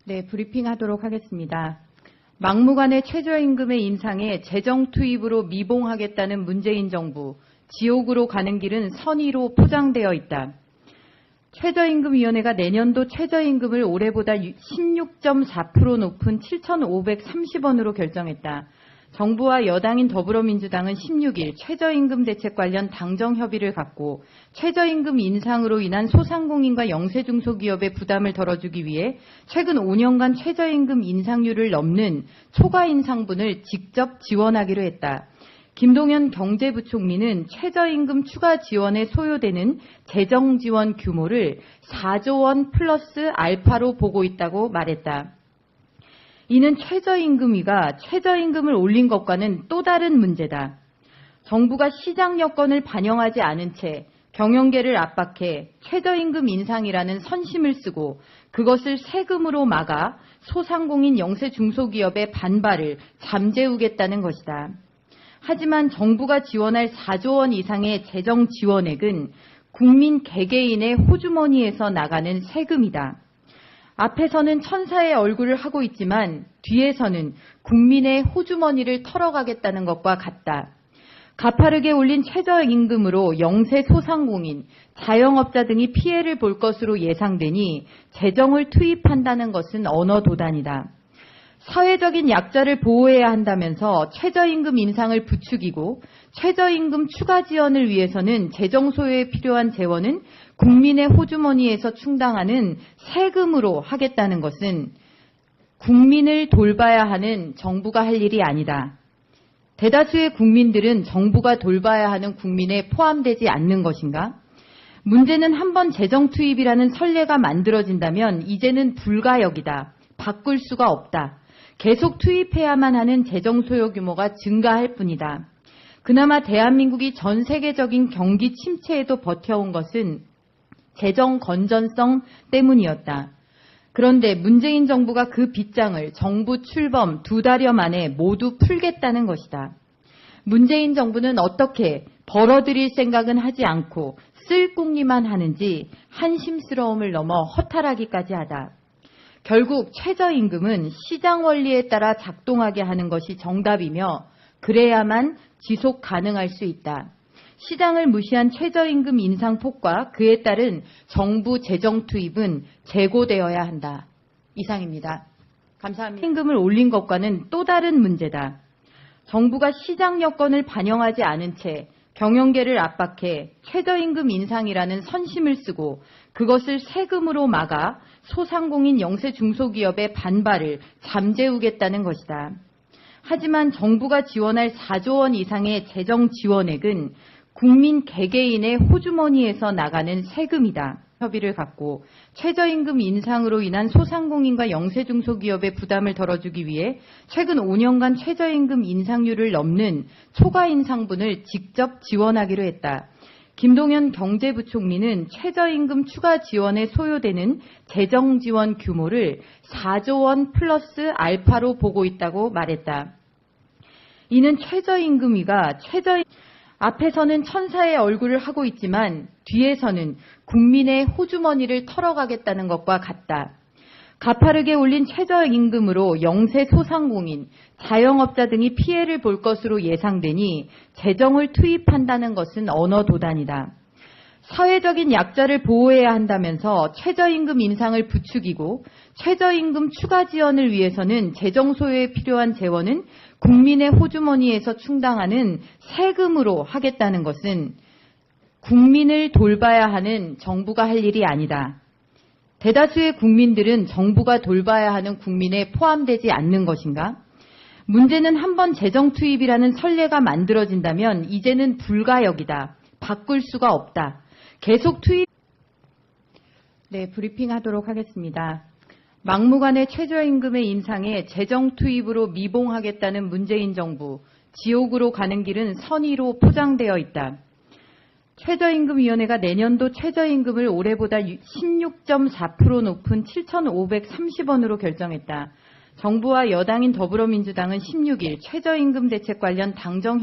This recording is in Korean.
네, 브리핑하도록 하겠습니다. 막무가내 최저임금의 인상에 재정 투입으로 미봉하겠다는 문재인 정부, 지옥으로 가는 길은 선의로 포장되어 있다. 최저임금위원회가 내년도 최저임금을 올해보다 16.4% 높은 7,530원으로 결정했다. 정부와 여당인 더불어민주당은 16일 최저임금 대책 관련 당정 협의를 갖고 최저임금 인상으로 인한 소상공인과 영세중소기업의 부담을 덜어주기 위해 최근 5년간 최저임금 인상률을 넘는 초과 인상분을 직접 지원하기로 했다. 김동연 경제부총리는 최저임금 추가 지원에 소요되는 재정지원 규모를 4조 원 플러스 알파로 보고 있다고 말했다. 이는 최저임금위가 최저임금을 올린 것과는 또 다른 문제다. 정부가 시장 여건을 반영하지 않은 채 경영계를 압박해 최저임금 인상이라는 선심을 쓰고 그것을 세금으로 막아 소상공인 영세중소기업의 반발을 잠재우겠다는 것이다. 하지만 정부가 지원할 4조 원 이상의 재정 지원액은 국민 개개인의 호주머니에서 나가는 세금이다. 앞에서는 천사의 얼굴을 하고 있지만 뒤에서는 국민의 호주머니를 털어가겠다는 것과 같다. 가파르게 올린 최저임금으로 영세 소상공인, 자영업자 등이 피해를 볼 것으로 예상되니 재정을 투입한다는 것은 언어도단이다. 사회적인 약자를 보호해야 한다면서 최저임금 인상을 부추기고 최저임금 추가 지원을 위해서는 재정 소요에 필요한 재원은 국민의 호주머니에서 충당하는 세금으로 하겠다는 것은 국민을 돌봐야 하는 정부가 할 일이 아니다. 대다수의 국민들은 정부가 돌봐야 하는 국민에 포함되지 않는 것인가? 문제는 한번 재정 투입이라는 선례가 만들어진다면 이제는 불가역이다. 바꿀 수가 없다. 계속 투입해야만 하는 재정 소요 규모가 증가할 뿐이다. 그나마 대한민국이 전 세계적인 경기 침체에도 버텨온 것은 재정 건전성 때문이었다. 그런데 문재인 정부가 그 빗장을 정부 출범 2달여 만에 모두 풀겠다는 것이다. 문재인 정부는 어떻게 벌어들일 생각은 하지 않고 쓸 궁리만 하는지 한심스러움을 넘어 허탈하기까지 하다. 결국 최저임금은 시장 원리에 따라 작동하게 하는 것이 정답이며 그래야만 지속 가능할 수 있다. 시장을 무시한 최저임금 인상폭과 그에 따른 정부 재정 투입은 재고되어야 한다. 이상입니다. 감사합니다. 임금을 올린 것과는 또 다른 문제다. 정부가 시장 여건을 반영하지 않은 채 경영계를 압박해 최저임금 인상이라는 선심을 쓰고 그것을 세금으로 막아 소상공인 영세중소기업의 반발을 잠재우겠다는 것이다. 하지만 정부가 지원할 4조 원 이상의 재정 지원액은 국민 개개인의 호주머니에서 나가는 세금이다. 협의를 갖고 최저임금 인상으로 인한 소상공인과 영세중소기업의 부담을 덜어주기 위해 최근 5년간 최저임금 인상률을 넘는 초과 인상분을 직접 지원하기로 했다. 김동연 경제부총리는 최저임금 추가 지원에 소요되는 재정 지원 규모를 4조 원 플러스 알파로 보고 있다고 말했다. 이는 최저임금위가 앞에서는 천사의 얼굴을 하고 있지만 뒤에서는 국민의 호주머니를 털어가겠다는 것과 같다. 가파르게 올린 최저임금으로 영세 소상공인, 자영업자 등이 피해를 볼 것으로 예상되니 재정을 투입한다는 것은 언어도단이다. 사회적인 약자를 보호해야 한다면서 최저임금 인상을 부추기고 최저임금 추가 지원을 위해서는 재정 소요에 필요한 재원은 국민의 호주머니에서 충당하는 세금으로 하겠다는 것은 국민을 돌봐야 하는 정부가 할 일이 아니다. 대다수의 국민들은 정부가 돌봐야 하는 국민에 포함되지 않는 것인가? 문제는 한번 재정 투입이라는 선례가 만들어진다면 이제는 불가역이다. 바꿀 수가 없다. 계속 투입. 네, 브리핑하도록 하겠습니다. 막무가내 최저임금의 인상에 재정 투입으로 미봉하겠다는 문재인 정부, 지옥으로 가는 길은 선의로 포장되어 있다. 최저임금위원회가 내년도 최저임금을 올해보다 16.4% 높은 7,530원으로 결정했다. 정부와 여당인 더불어민주당은 16일 최저임금 대책 관련 당정